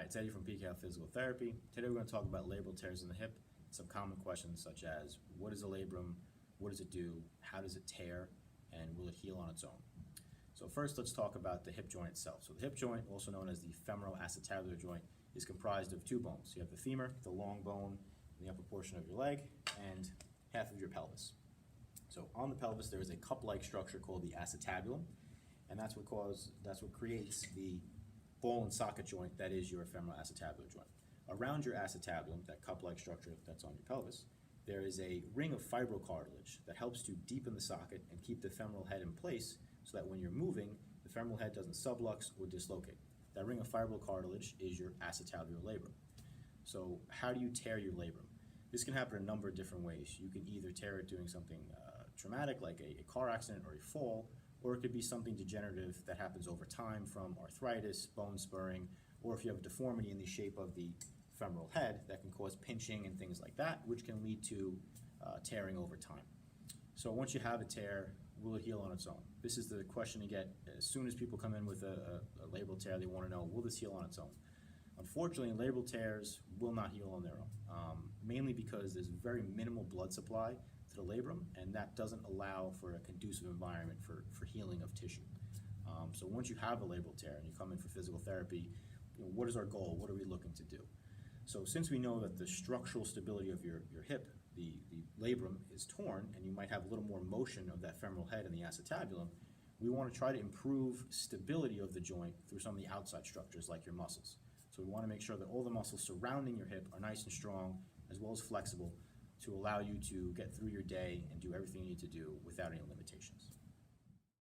It's Eddie from PKL Physical Therapy. Today we're going to talk about labral tears in the hip. Some common questions such as, what is a labrum, what does it do, how does it tear, and will it heal on its own? So first let's talk about the hip joint itself. So the hip joint, also known as the femoral acetabular joint, is comprised of two bones. You have the femur, the long bone in the upper portion of your leg, and half of your pelvis. So on the pelvis there is a cup-like structure called the acetabulum, and that's what creates the ball and socket joint that is your femoral acetabular joint. Around your acetabulum, that cup-like structure that's on your pelvis, there is a ring of fibrocartilage that helps to deepen the socket and keep the femoral head in place so that when you're moving, the femoral head doesn't sublux or dislocate. That ring of fibrocartilage is your acetabular labrum. So how do you tear your labrum? This can happen a number of different ways. You can either tear it doing something traumatic like a car accident or a fall, or it could be something degenerative that happens over time from arthritis, bone spurring, or if you have a deformity in the shape of the femoral head that can cause pinching and things like that, which can lead to tearing over time. So once you have a tear, will it heal on its own? This is the question you get as soon as people come in with a labral tear. They want to know, will this heal on its own? Unfortunately, labral tears will not heal on their own, mainly because there's very minimal blood supply to the labrum, and that doesn't allow for a conducive environment for healing of tissue. So once you have a labral tear and you come in for physical therapy, what is our goal? What are we looking to do? So since we know that the structural stability of your hip, the labrum, is torn, and you might have a little more motion of that femoral head in the acetabulum, we want to try to improve stability of the joint through some of the outside structures like your muscles. So we want to make sure that all the muscles surrounding your hip are nice and strong as well as flexible to allow you to get through your day and do everything you need to do without any limitations.